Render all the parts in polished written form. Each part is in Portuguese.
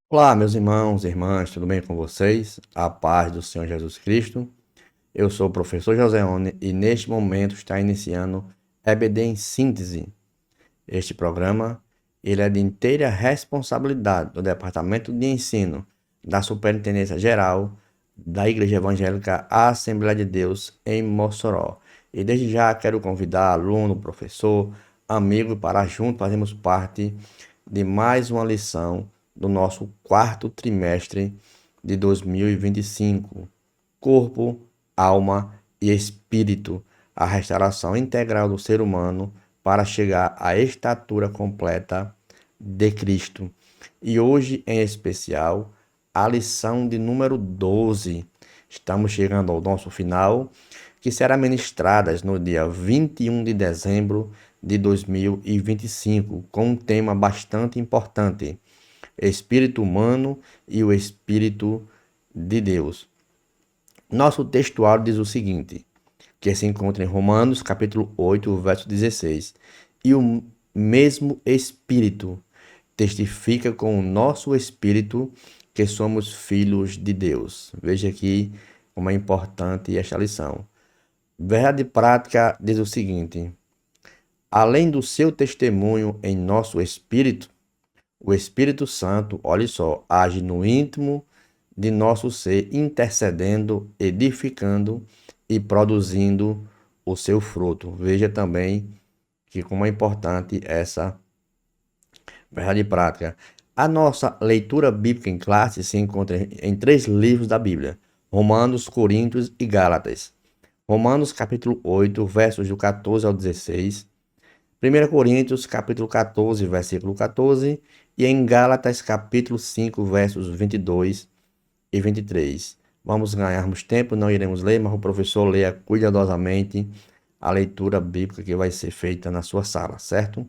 Olá, meus irmãos e irmãs, tudo bem com vocês? A paz do Senhor Jesus Cristo. Eu sou o professor Joseone e neste momento está iniciando EBD em Síntese. Este programa, ele é de inteira responsabilidade do Departamento de Ensino da Superintendência Geral da Igreja Evangélica Assembleia de Deus em Mossoró. E desde já quero convidar aluno, professor, amigo para juntos fazermos parte de mais uma lição do nosso quarto trimestre de 2025. Corpo, alma e espírito, a restauração integral do ser humano para chegar à estatura completa de Cristo. E hoje, em especial, a lição de número 12. Estamos chegando ao nosso final, que será ministrada no dia 21 de dezembro de 2025, com um tema bastante importante: espírito humano e o espírito de Deus. Nosso textuário diz o seguinte, que se encontra em Romanos, capítulo 8, verso 16. E o mesmo Espírito testifica com o nosso espírito que somos filhos de Deus. Veja aqui como é importante esta lição. Verdade prática diz o seguinte: além do seu testemunho em nosso espírito, o Espírito Santo, olhe só, age no íntimo de nosso ser, intercedendo, edificando e produzindo o seu fruto. Veja também que como é importante essa verdade prática. A nossa leitura bíblica em classe se encontra em três livros da Bíblia: Romanos, Coríntios e Gálatas. Romanos capítulo 8, versos do 14 ao 16. 1 Coríntios capítulo 14, versículo 14. E em Gálatas capítulo 5, versos 22 e 23. Vamos ganharmos tempo, não iremos ler, mas o professor leia cuidadosamente a leitura bíblica que vai ser feita na sua sala, certo?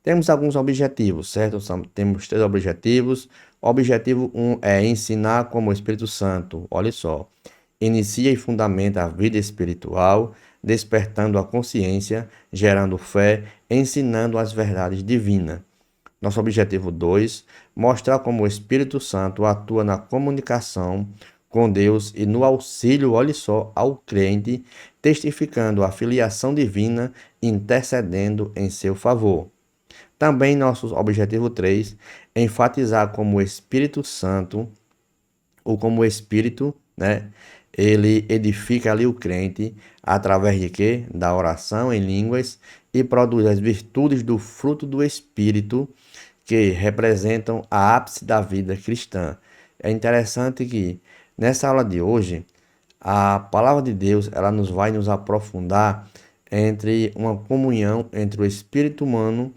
Temos alguns objetivos, certo? Temos três objetivos. O objetivo 1 é ensinar como o Espírito Santo, olha só, inicia e fundamenta a vida espiritual, despertando a consciência, gerando fé, ensinando as verdades divinas. Nosso objetivo 2, mostrar como o Espírito Santo atua na comunicação com Deus e no auxílio, olhe só, ao crente, testificando a filiação divina, intercedendo em seu favor. Também nosso objetivo 3, enfatizar como o Espírito Santo, ou como o Espírito, né? Ele edifica ali o crente através de quê? Da oração em línguas e produz as virtudes do fruto do Espírito que representam a ápice da vida cristã. É interessante que nessa aula de hoje a palavra de Deus ela vai nos aprofundar entre uma comunhão entre o espírito humano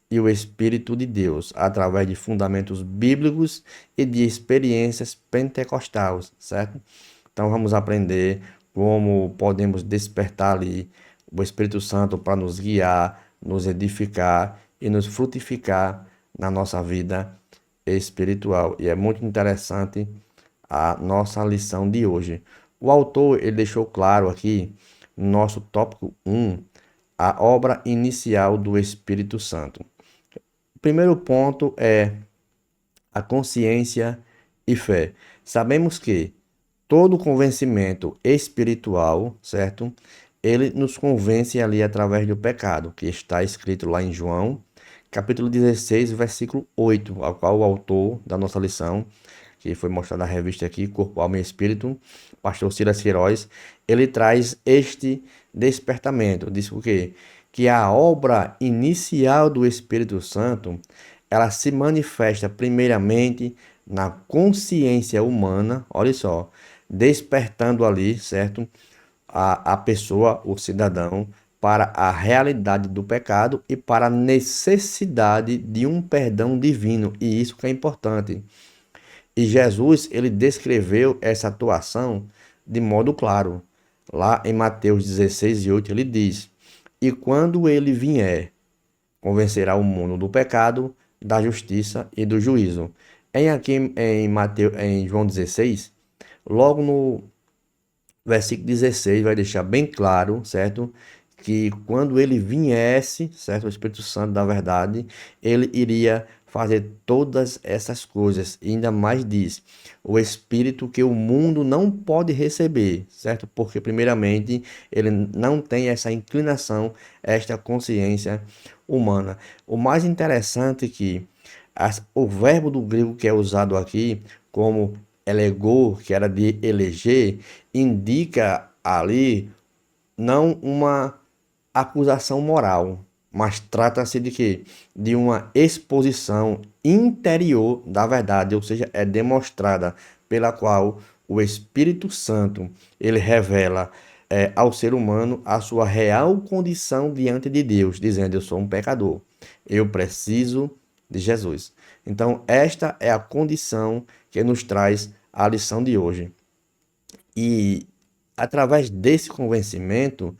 e o Espírito de Deus, através de fundamentos bíblicos e de experiências pentecostais, certo? Então vamos aprender como podemos despertar ali o Espírito Santo para nos guiar, nos edificar e nos frutificar na nossa vida espiritual. E é muito interessante a nossa lição de hoje. O autor ele deixou claro aqui, no nosso tópico 1, a obra inicial do Espírito Santo. O primeiro ponto é a consciência e fé. Sabemos que todo convencimento espiritual, certo? Ele nos convence ali através do pecado, que está escrito lá em João, capítulo 16, versículo 8, ao qual o autor da nossa lição, que foi mostrado na revista aqui, Corpo, Alma e Espírito, pastor Silas Queiroz, ele traz este despertamento. Diz o quê? Que a obra inicial do Espírito Santo, ela se manifesta primeiramente na consciência humana, olha só, despertando ali, certo? A pessoa, o cidadão, para a realidade do pecado e para a necessidade de um perdão divino. E isso que é importante. E Jesus, ele descreveu essa atuação de modo claro. Lá em Mateus 16 e 8, ele diz: E quando ele vier, convencerá o mundo do pecado, da justiça e do juízo. Em João 16, logo no versículo 16 vai deixar bem claro, certo? Que quando ele viesse, certo? O Espírito Santo da verdade, ele iria fazer todas essas coisas. E ainda mais diz, o Espírito que o mundo não pode receber, certo? Porque, primeiramente, ele não tem essa inclinação, esta consciência humana. O mais interessante é que o verbo do grego que é usado aqui, como elegor, que era de eleger, indica ali não uma acusação moral, mas trata-se de quê? De uma exposição interior da verdade, ou seja, é demonstrada pela qual o Espírito Santo ele revela ao ser humano a sua real condição diante de Deus, dizendo: eu sou um pecador, eu preciso de Jesus. Então, esta é a condição que nos traz a lição de hoje. E através desse convencimento,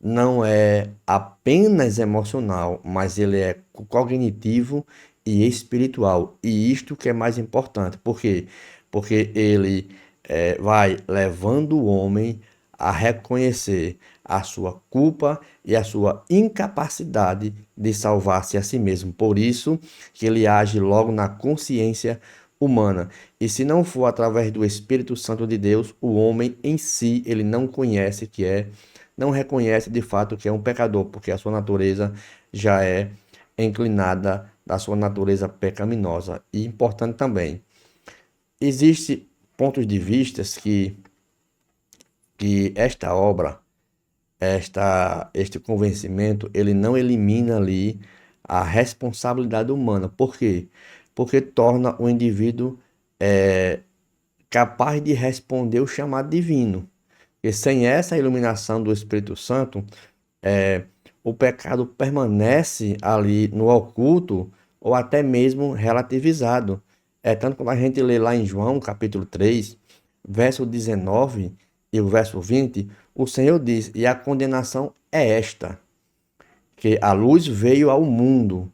não é apenas emocional, mas ele é cognitivo e espiritual. E isto que é mais importante. Por quê? Porque ele vai levando o homem a reconhecer a sua culpa e a sua incapacidade de salvar-se a si mesmo. Por isso que ele age logo na consciência humana. E se não for através do Espírito Santo de Deus, o homem em si, ele não conhece que é, não reconhece de fato que é um pecador, porque a sua natureza já é inclinada da sua natureza pecaminosa. E importante também, existe pontos de vistas que esta obra, este convencimento, ele não elimina ali a responsabilidade humana. Por quê? Porque torna o indivíduo capaz de responder o chamado divino. E sem essa iluminação do Espírito Santo, o pecado permanece ali no oculto ou até mesmo relativizado. É tanto quando a gente lê lá em João, capítulo 3, verso 19 e o verso 20, o Senhor diz: e a condenação é esta, que a luz veio ao mundo,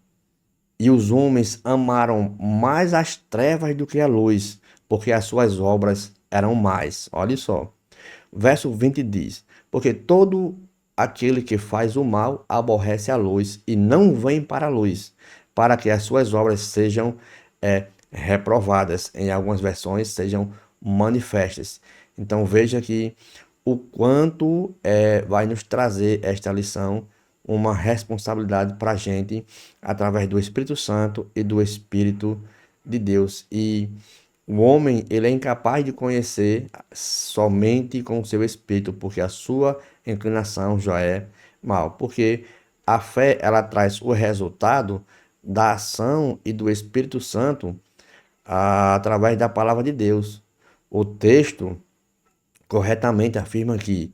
e os homens amaram mais as trevas do que a luz, porque as suas obras eram más. Olha só. Verso 20 diz: porque todo aquele que faz o mal aborrece a luz e não vem para a luz, para que as suas obras sejam reprovadas. Em algumas versões, sejam manifestas. Então veja que o quanto vai nos trazer esta lição uma responsabilidade para a gente através do Espírito Santo e do Espírito de Deus. E o homem, ele é incapaz de conhecer somente com o seu espírito, porque a sua inclinação já é mal. Porque a fé, ela traz o resultado da ação e do Espírito Santo através da palavra de Deus. O texto corretamente afirma que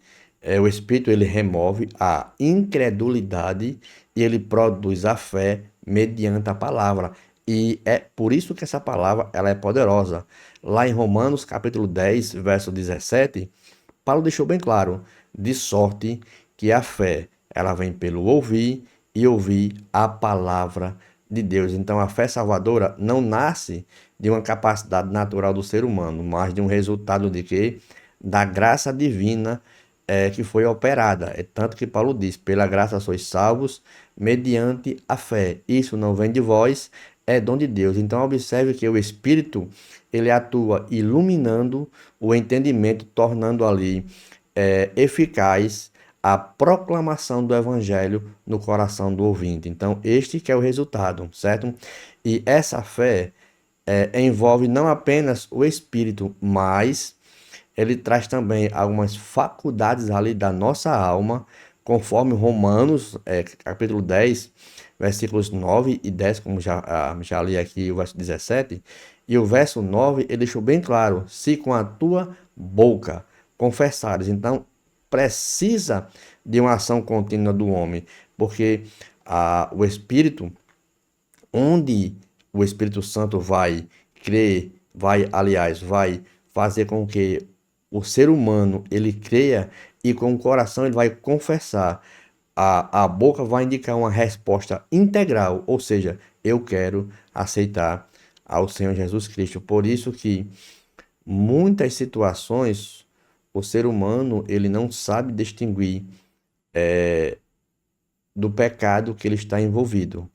o Espírito ele remove a incredulidade e ele produz a fé mediante a palavra. E é por isso que essa palavra ela é poderosa. Lá em Romanos capítulo 10, verso 17, Paulo deixou bem claro, de sorte que a fé ela vem pelo ouvir e ouvir a palavra de Deus. Então a fé salvadora não nasce de uma capacidade natural do ser humano, mas de um resultado de quê? Da graça divina que foi operada. É tanto que Paulo diz: pela graça sois salvos mediante a fé. Isso não vem de vós, é dom de Deus. Então observe que o Espírito ele atua iluminando o entendimento, tornando ali eficaz a proclamação do evangelho no coração do ouvinte. Então este que é o resultado, certo? E essa fé envolve não apenas o Espírito, mas ele traz também algumas faculdades ali da nossa alma, conforme Romanos, capítulo 10, versículos 9 e 10, como já li aqui o verso 17, e o verso 9 ele deixou bem claro: se com a tua boca confessares. Então, precisa de uma ação contínua do homem, porque o Espírito, onde o Espírito Santo vai crer, vai fazer com que o ser humano ele creia e com o coração ele vai confessar. A boca vai indicar uma resposta integral, ou seja, eu quero aceitar ao Senhor Jesus Cristo. Por isso que muitas situações o ser humano ele não sabe distinguir do pecado que ele está envolvido.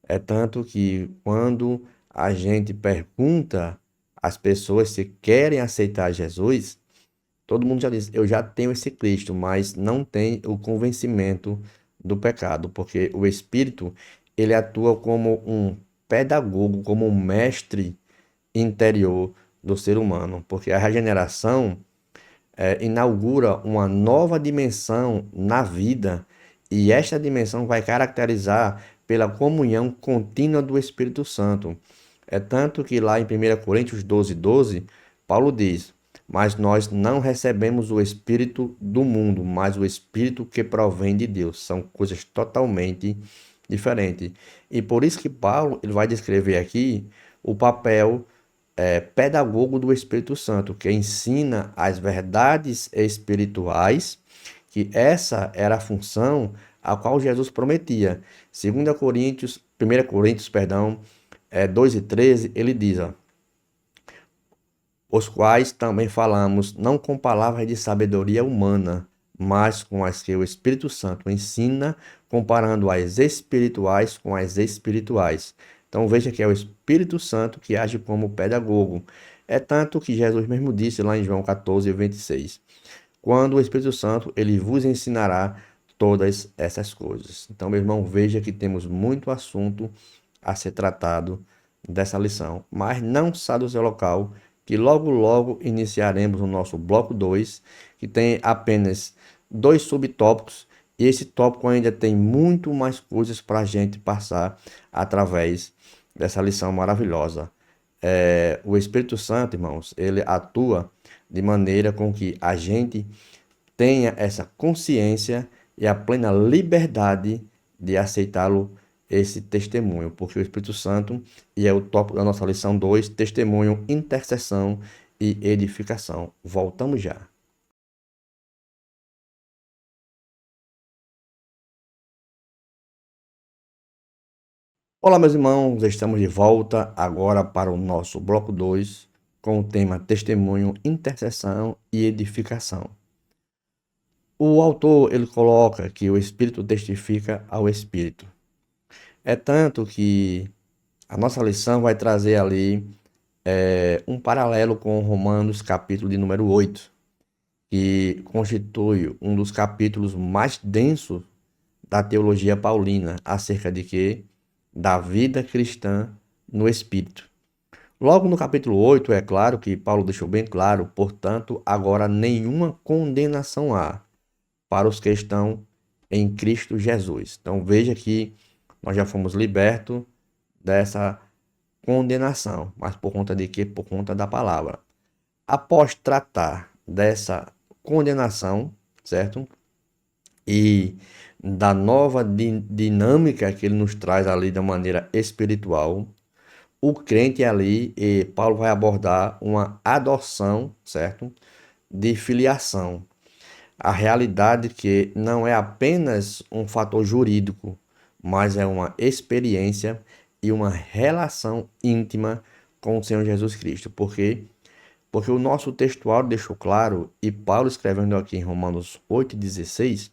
É tanto que quando a gente pergunta às pessoas se querem aceitar Jesus, todo mundo já diz, eu já tenho esse Cristo, mas não tem o convencimento do pecado, porque o Espírito, ele atua como um pedagogo, como um mestre interior do ser humano, porque a regeneração inaugura uma nova dimensão na vida e esta dimensão vai caracterizar pela comunhão contínua do Espírito Santo. É tanto que lá em 1 Coríntios 12, Paulo diz: Mas nós não recebemos o Espírito do mundo, mas o Espírito que provém de Deus. São coisas totalmente diferentes. E por isso que Paulo ele vai descrever aqui o papel pedagogo do Espírito Santo, que ensina as verdades espirituais, que essa era a função a qual Jesus prometia. 1 Coríntios, perdão, 2:13, ele diz, ó, os quais também falamos, não com palavras de sabedoria humana, mas com as que o Espírito Santo ensina, comparando as espirituais com as espirituais. Então veja que é o Espírito Santo que age como pedagogo. É tanto que Jesus mesmo disse lá em João 14:26, quando o Espírito Santo ele vos ensinará todas essas coisas. Então, meu irmão, veja que temos muito assunto a ser tratado dessa lição, mas não sai do seu local, que logo logo iniciaremos o nosso bloco 2, que tem apenas 2 subtópicos, e esse tópico ainda tem muito mais coisas para a gente passar através dessa lição maravilhosa. O Espírito Santo, irmãos, ele atua de maneira com que a gente tenha essa consciência e a plena liberdade de aceitá-lo, esse testemunho, porque o Espírito Santo, e é o tópico da nossa lição 2, testemunho, intercessão e edificação. Voltamos já. Olá, meus irmãos, estamos de volta agora para o nosso bloco 2, com o tema testemunho, intercessão e edificação. O autor ele coloca que o Espírito testifica ao Espírito. É tanto que a nossa lição vai trazer ali um paralelo com Romanos, capítulo de número 8, que constitui um dos capítulos mais densos da teologia paulina, acerca de quê? Da vida cristã no Espírito. Logo no capítulo 8, é claro que Paulo deixou bem claro, portanto, agora nenhuma condenação há para os que estão em Cristo Jesus. Então veja que nós já fomos libertos dessa condenação, mas por conta de quê? Por conta da palavra. Após tratar dessa condenação, certo? E da nova dinâmica que ele nos traz ali da maneira espiritual, o crente ali, e Paulo vai abordar uma adoção, certo? De filiação. A realidade que não é apenas um fator jurídico, mas é uma experiência e uma relação íntima com o Senhor Jesus Cristo. Por quê? Porque o nosso textuário deixou claro, e Paulo escrevendo aqui em Romanos 8,16,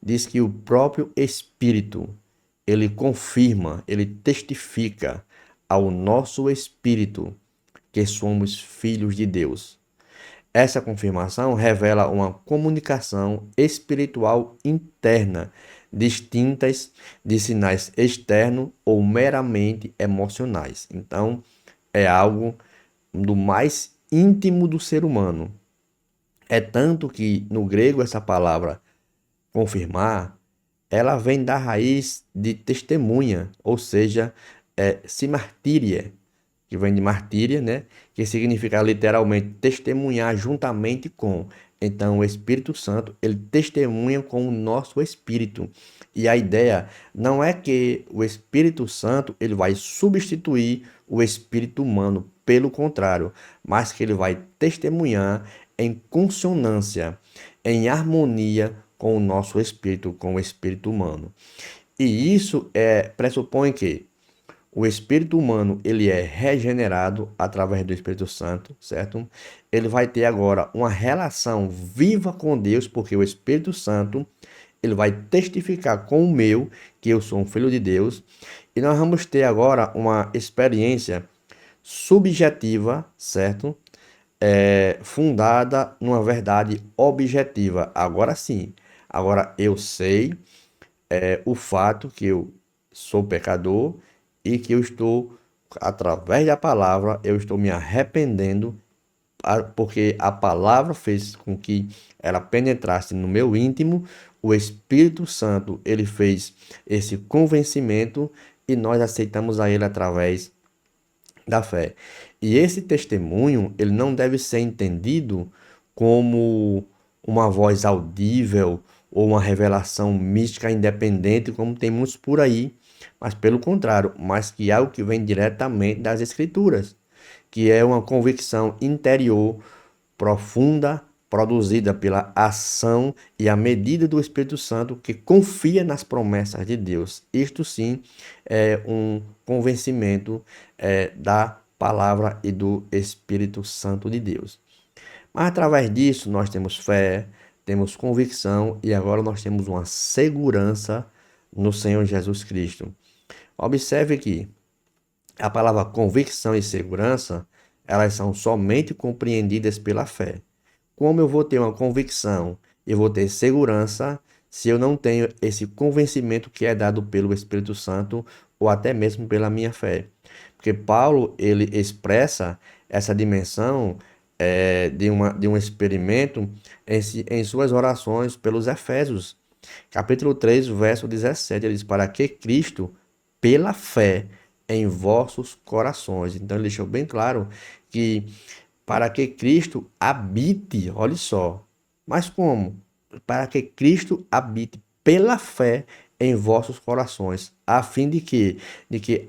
diz que o próprio Espírito, ele confirma, ele testifica ao nosso espírito que somos filhos de Deus. Essa confirmação revela uma comunicação espiritual interna, distintas de sinais externos ou meramente emocionais. Então, é algo do mais íntimo do ser humano. É tanto que no grego essa palavra confirmar, ela vem da raiz de testemunha, ou seja, simartíria, que vem de martíria, né? Que significa literalmente testemunhar juntamente com. Então, o Espírito Santo, ele testemunha com o nosso espírito. E a ideia não é que o Espírito Santo, ele vai substituir o espírito humano, pelo contrário, mas que ele vai testemunhar em consonância, em harmonia com o nosso espírito, com o espírito humano. E isso pressupõe que o espírito humano, ele é regenerado através do Espírito Santo, certo? Ele vai ter agora uma relação viva com Deus, porque o Espírito Santo, ele vai testificar com o meu que eu sou um filho de Deus, e E nós vamos ter agora uma experiência subjetiva, certo? Fundada numa verdade objetiva. Agora sim, agora eu sei o fato que eu sou pecador e que eu estou, através da palavra, eu estou me arrependendo, porque a palavra fez com que ela penetrasse no meu íntimo, o Espírito Santo, ele fez esse convencimento e nós aceitamos a ele através da fé. E esse testemunho, ele não deve ser entendido como uma voz audível ou uma revelação mística independente, como tem muitos por aí, mas pelo contrário, mas que é algo que vem diretamente das Escrituras, que é uma convicção interior profunda, produzida pela ação e a medida do Espírito Santo que confia nas promessas de Deus. Isto sim é um convencimento da palavra e do Espírito Santo de Deus. Mas através disso nós temos fé, temos convicção e agora nós temos uma segurança no Senhor Jesus Cristo. Observe que a palavra convicção e segurança, elas são somente compreendidas pela fé. Como eu vou ter uma convicção e vou ter segurança se eu não tenho esse convencimento que é dado pelo Espírito Santo ou até mesmo pela minha fé? Porque Paulo, ele expressa essa dimensão de um experimento em suas orações pelos Efésios. Capítulo 3, verso 17, ele diz: para que Cristo, pela fé, em vossos corações. Então ele deixou bem claro que para que Cristo habite, olha só, mas como? Para que Cristo habite pela fé em vossos corações, a fim de que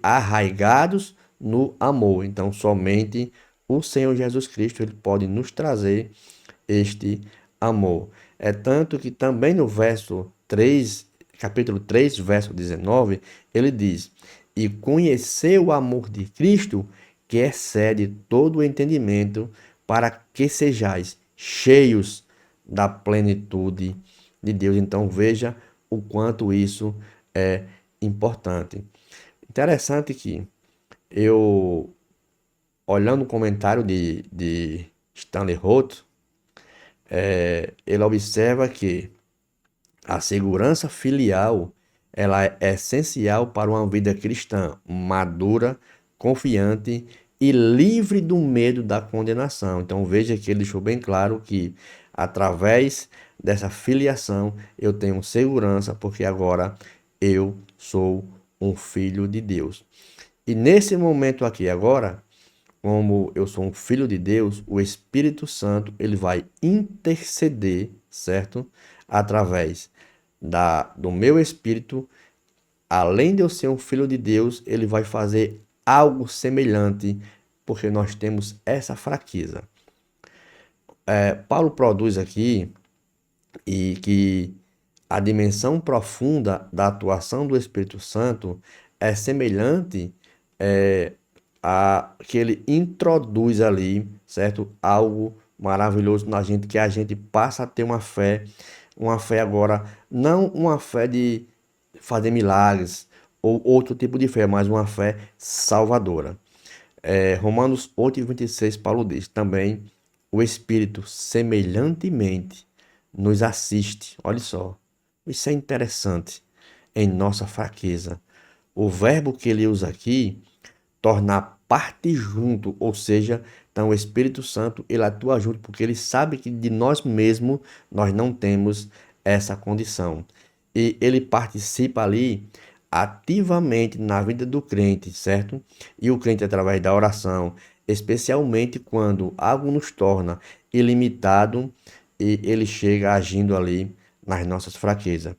arraigados no amor. Então somente o Senhor Jesus Cristo ele pode nos trazer este amor. É tanto que também no verso 3, capítulo 3, verso 19, ele diz: e conhecer o amor de Cristo, que excede todo o entendimento, para que sejais cheios da plenitude de Deus. Então veja o quanto isso é importante. Interessante que eu, olhando o comentário de Stanley Roth, ele observa que a segurança filial ela é essencial para uma vida cristã madura, confiante e livre do medo da condenação. Então veja que ele deixou bem claro que através dessa filiação eu tenho segurança, porque agora eu sou um filho de Deus. E nesse momento aqui agora, como eu sou um filho de Deus, o Espírito Santo ele vai interceder, certo? Através do meu espírito, além de eu ser um filho de Deus, ele vai fazer algo semelhante, porque nós temos essa fraqueza. Paulo produz aqui e que a dimensão profunda da atuação do Espírito Santo é semelhante a que ele introduz ali, certo? Algo maravilhoso na gente, que a gente passa a ter uma fé agora, não uma fé de fazer milagres ou outro tipo de fé, mas uma fé salvadora. Romanos 8:26, Paulo diz também: o Espírito semelhantemente nos assiste. Olha só, isso é interessante em nossa fraqueza. O verbo que ele usa aqui, tornar parte junto, ou seja, então o Espírito Santo ele atua junto porque ele sabe que de nós mesmos nós não temos essa condição. E ele participa ali ativamente na vida do crente, certo? E o crente através da oração, especialmente quando algo nos torna ilimitado e ele chega agindo ali nas nossas fraquezas.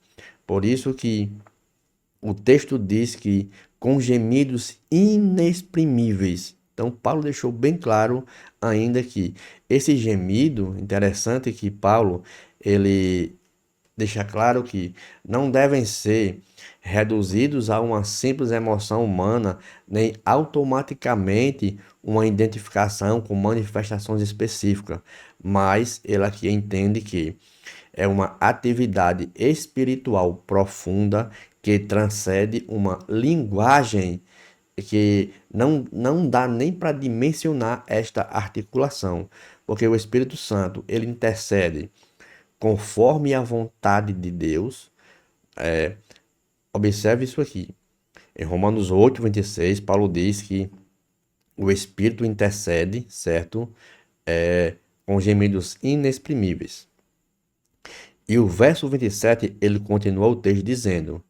Por isso que o texto diz que com gemidos inexprimíveis. Então, Paulo deixou bem claro ainda que esse gemido, interessante que Paulo, ele deixa claro que não devem ser reduzidos a uma simples emoção humana, nem automaticamente uma identificação com manifestações específicas, mas ele aqui entende que é uma atividade espiritual profunda que transcende uma linguagem que não dá nem para dimensionar esta articulação, porque o Espírito Santo, ele intercede conforme a vontade de Deus. Observe isso aqui. Em Romanos 8:26, Paulo diz que o Espírito intercede, certo? Com gemidos inexprimíveis. E o verso 27, ele continua o texto dizendo: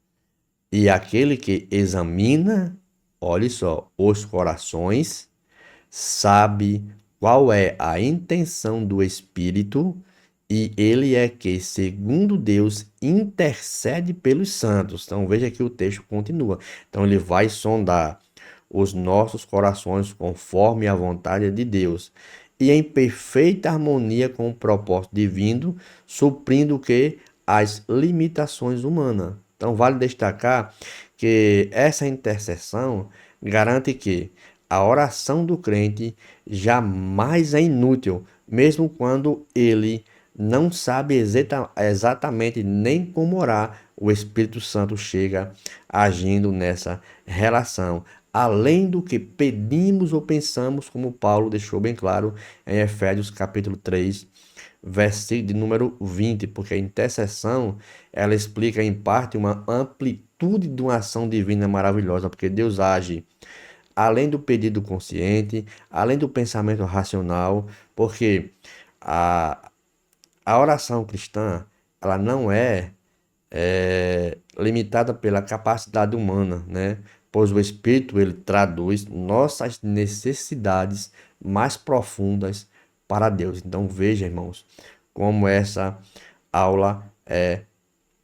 E aquele que examina, olhe só, os corações, sabe qual é a intenção do Espírito, e ele é que, segundo Deus, intercede pelos santos. Então veja que o texto continua. Então ele vai sondar os nossos corações conforme a vontade de Deus, e em perfeita harmonia com o propósito divino, suprindo o que? As limitações humanas. Então vale destacar que essa intercessão garante que a oração do crente jamais é inútil, mesmo quando ele não sabe exatamente nem como orar, o Espírito Santo chega agindo nessa relação. Além do que pedimos ou pensamos, como Paulo deixou bem claro em Efésios capítulo 3, versículo de número 20, porque a intercessão, ela explica em parte uma amplitude de uma ação divina maravilhosa, porque Deus age além do pedido consciente, além do pensamento racional, porque a, a oração cristã, ela não é limitada pela capacidade humana, né? Pois o Espírito, ele traduz nossas necessidades mais profundas para Deus. Então veja, irmãos, como essa aula é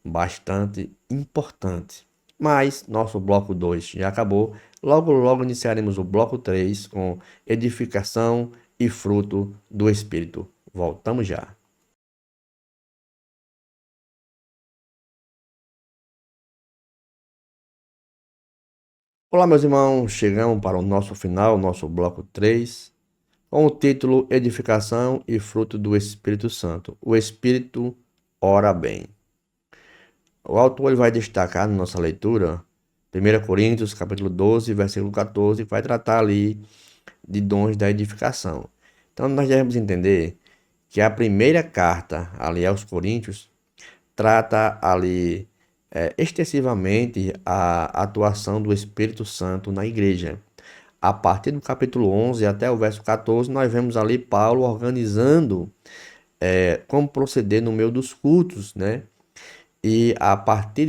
bastante importante. Mas nosso bloco 2 já acabou. Logo, logo iniciaremos o bloco 3 com edificação e fruto do Espírito. Voltamos já. Olá, meus irmãos, chegamos para o nosso final, nosso bloco 3, com o título Edificação e Fruto do Espírito Santo. O Espírito ora bem. O autor ele vai destacar na nossa leitura 1 Coríntios, capítulo 12, versículo 14, que vai tratar ali de dons da edificação. Então, nós devemos entender que a primeira carta ali aos Coríntios trata ali extensivamente a atuação do Espírito Santo na igreja. A partir do capítulo 11 até o verso 14, nós vemos ali Paulo organizando como proceder no meio dos cultos, né? E a partir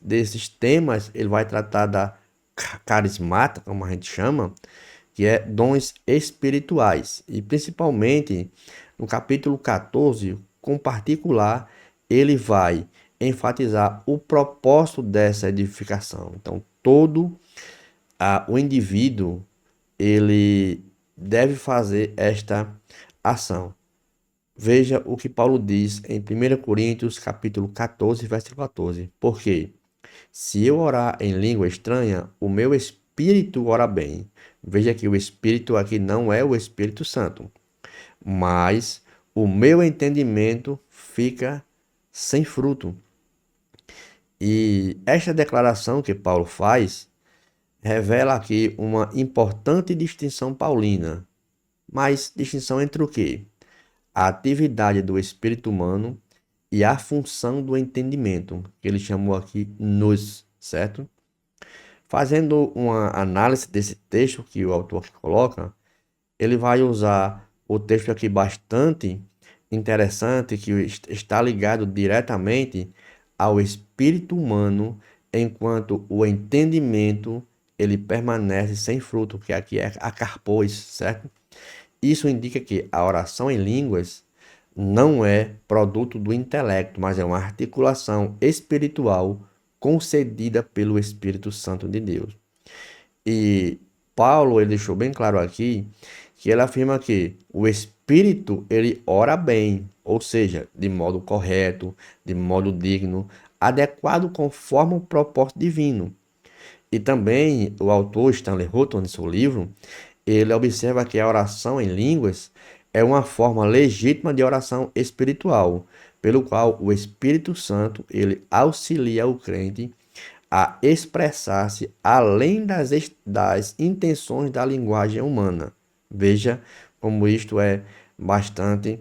desses temas, ele vai tratar da carismática, como a gente chama, que é dons espirituais. E principalmente no capítulo 14, com particular, ele vai enfatizar o propósito dessa edificação. Então, todo o indivíduo, ele deve fazer esta ação. Veja o que Paulo diz em 1 Coríntios, capítulo 14, versículo 14. Porque se eu orar em língua estranha, o meu espírito ora bem. Veja que o espírito aqui não é o Espírito Santo, mas o meu entendimento fica sem fruto. E esta declaração que Paulo faz revela aqui uma importante distinção paulina. Mas distinção entre o quê? A atividade do espírito humano e a função do entendimento, que ele chamou aqui nous, certo? Fazendo uma análise desse texto que o autor aqui coloca, ele vai usar o texto aqui bastante interessante, que está ligado diretamente ao espírito humano, enquanto o entendimento ele permanece sem fruto, que aqui é a carpos, certo? Isso indica que a oração em línguas não é produto do intelecto, mas é uma articulação espiritual concedida pelo Espírito Santo de Deus. E Paulo ele deixou bem claro aqui que ele afirma que o Espírito ele ora bem, ou seja, de modo correto, de modo digno, adequado conforme o propósito divino. E também o autor Stanley Houghton, em seu livro, ele observa que a oração em línguas é uma forma legítima de oração espiritual, pelo qual o Espírito Santo ele auxilia o crente a expressar-se além das intenções da linguagem humana. Veja como isto é bastante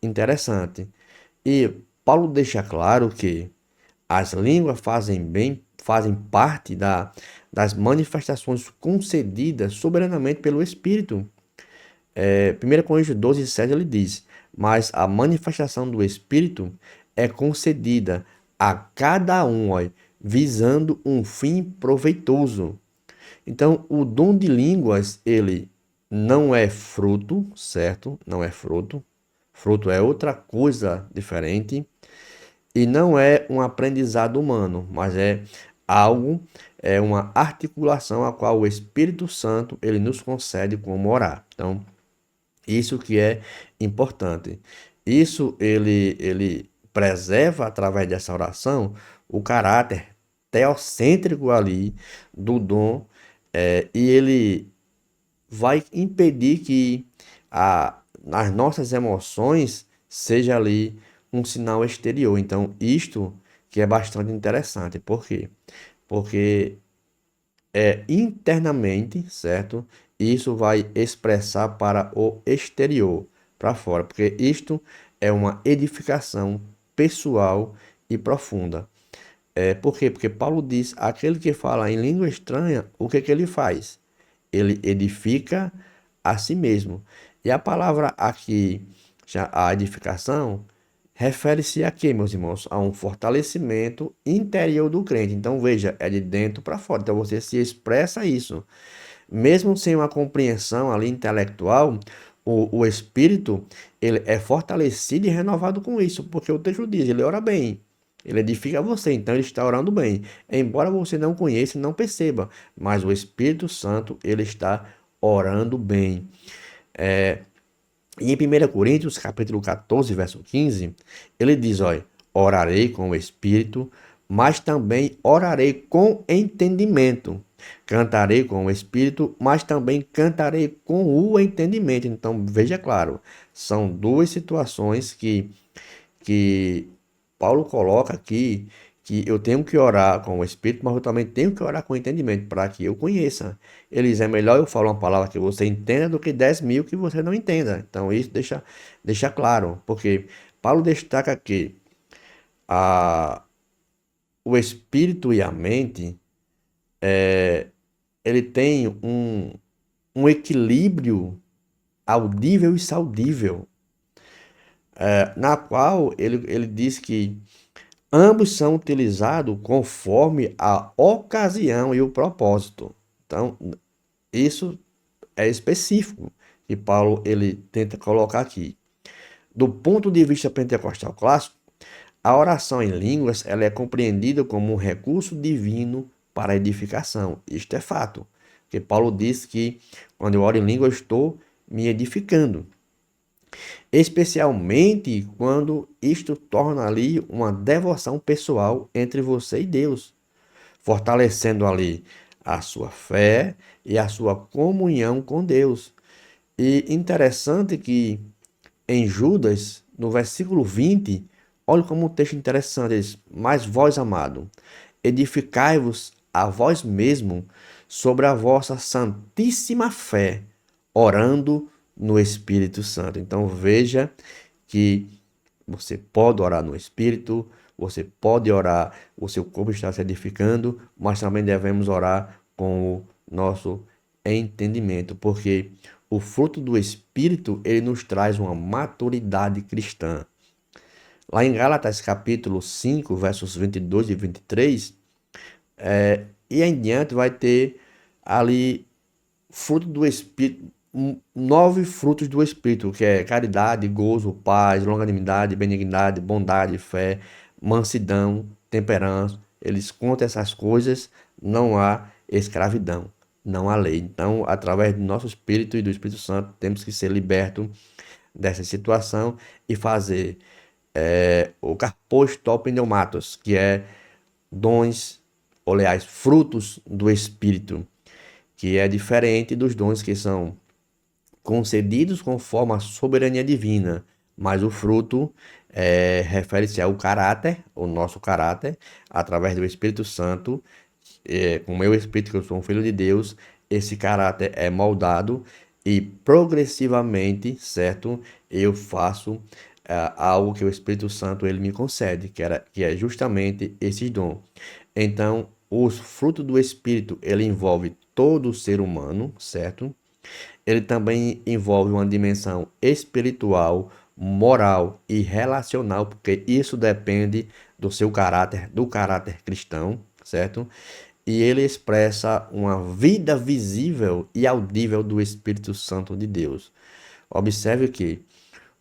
interessante. E Paulo deixa claro que as línguas fazem parte das manifestações concedidas soberanamente pelo Espírito. 1 Coríntios 12, 7, ele diz: mas a manifestação do Espírito é concedida a cada um, ó, visando um fim proveitoso. Então, o dom de línguas, ele não é fruto, certo? Não é fruto. Fruto é outra coisa diferente. E não é um aprendizado humano, mas é algo, é uma articulação a qual o Espírito Santo ele nos concede como orar. Então, isso que é importante. Isso ele preserva através dessa oração o caráter teocêntrico ali do dom, e ele vai impedir que as nossas emoções seja ali um sinal exterior. Então, isto que é bastante interessante. Por quê? Porque internamente, certo? Isso vai expressar para o exterior, para fora, porque isto é uma edificação pessoal e profunda. Por quê? Porque Paulo diz, aquele que fala em língua estranha, o que que ele faz? Ele edifica a si mesmo. E a palavra aqui, a edificação, refere-se a quê, meus irmãos? A um fortalecimento interior do crente. Então, veja, é de dentro para fora. Então, você se expressa isso. Mesmo sem uma compreensão ali intelectual, o espírito, ele é fortalecido e renovado com isso, porque o texto diz, ele ora bem. Ele edifica você, então ele está orando bem. Embora você não conheça e não perceba, mas o Espírito Santo, ele está orando bem. E em 1 Coríntios, capítulo 14, verso 15, ele diz, olha, orarei com o Espírito, mas também orarei com entendimento. Cantarei com o Espírito, mas também cantarei com o entendimento. Então, veja claro, são duas situações que Paulo coloca aqui, que eu tenho que orar com o Espírito, mas eu também tenho que orar com o entendimento, para que eu conheça. Eles é melhor eu falar uma palavra que você entenda do que 10.000 que você não entenda. Então isso deixa claro, porque Paulo destaca que a, o Espírito e a mente, ele tem um equilíbrio audível e saudível, na qual ele diz que ambos são utilizados conforme a ocasião e o propósito. Então, isso é específico que Paulo ele tenta colocar aqui. Do ponto de vista pentecostal clássico, a oração em línguas ela é compreendida como um recurso divino para a edificação. Isto é fato, porque Paulo diz que quando eu oro em língua eu estou me edificando. Especialmente quando isto torna ali uma devoção pessoal entre você e Deus, fortalecendo ali a sua fé e a sua comunhão com Deus. E interessante que em Judas, no versículo 20, olha como um texto interessante, diz, mas vós, amado, edificai-vos a vós mesmo sobre a vossa santíssima fé, orando no Espírito Santo. Então veja que você pode orar no Espírito, você pode orar, o seu corpo está se edificando, mas também devemos orar com o nosso entendimento, porque o fruto do Espírito, ele nos traz uma maturidade cristã. Lá em Gálatas capítulo 5, versos 22 e 23, e em diante vai ter ali fruto do Espírito, 9 frutos do Espírito, que é caridade, gozo, paz, longanimidade, benignidade, bondade, fé, mansidão, temperança. Eles contam essas coisas, não há escravidão, não há lei. Então, através do nosso Espírito e do Espírito Santo, temos que ser libertos dessa situação e fazer o carpos pneumatos, que é dons, ou aliás, frutos do Espírito, que é diferente dos dons que são concedidos conforme a soberania divina, Mas o fruto refere-se ao caráter, o nosso caráter, através do Espírito Santo. Com o meu espírito, que eu sou um filho de Deus, esse caráter é moldado e progressivamente, certo? Eu faço algo que o Espírito Santo ele me concede, que é justamente esse dom. Então, os frutos do Espírito, ele envolve todo o ser humano, certo? Ele também envolve uma dimensão espiritual, moral e relacional, porque isso depende do seu caráter, do caráter cristão, certo? E ele expressa uma vida visível e audível do Espírito Santo de Deus. Observe que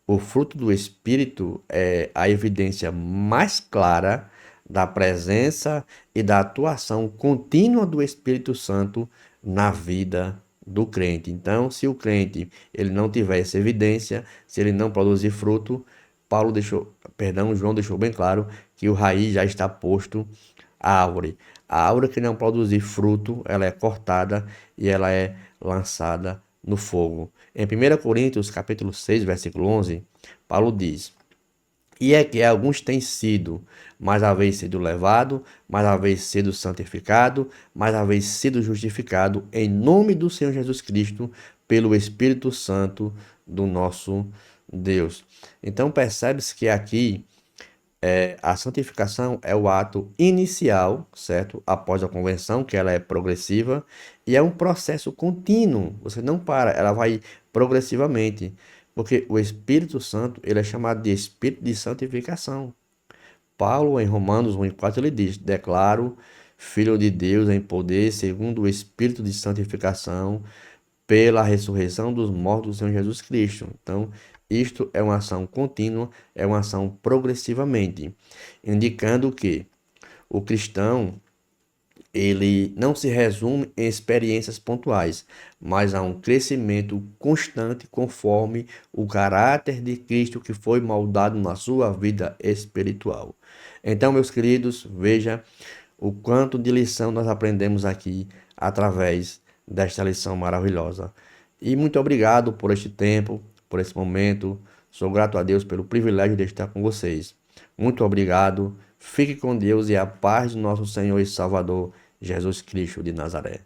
o fruto do Espírito é a evidência mais clara da presença e da atuação contínua do Espírito Santo na vida do crente. Então, se o crente ele não tiver essa evidência, se ele não produzir fruto, João deixou bem claro que o raiz já está posto à árvore. A árvore que não produzir fruto, ela é cortada e ela é lançada no fogo. Em 1 Coríntios, capítulo 6, versículo 11, Paulo diz: E é que alguns têm sido, mas haveis sido levado, mas haveis sido santificado, mas haveis sido justificado em nome do Senhor Jesus Cristo, pelo Espírito Santo do nosso Deus. Então percebe-se que aqui a santificação é o ato inicial, certo? Após a conversão, que ela é progressiva, e é um processo contínuo. Você não para, ela vai progressivamente, porque o Espírito Santo, ele é chamado de Espírito de santificação. Paulo, em Romanos 1:4, ele diz: Declaro Filho de Deus em poder, segundo o Espírito de santificação, pela ressurreição dos mortos do Senhor Jesus Cristo. Então, isto é uma ação contínua, é uma ação progressivamente, indicando que o cristão ele não se resume em experiências pontuais, mas há um crescimento constante conforme o caráter de Cristo que foi moldado na sua vida espiritual. Então, meus queridos, veja o quanto de lição nós aprendemos aqui através desta lição maravilhosa. E muito obrigado por este tempo, por esse momento. Sou grato a Deus pelo privilégio de estar com vocês. Muito obrigado. Fique com Deus e a paz do nosso Senhor e Salvador Jesus Cristo de Nazaré.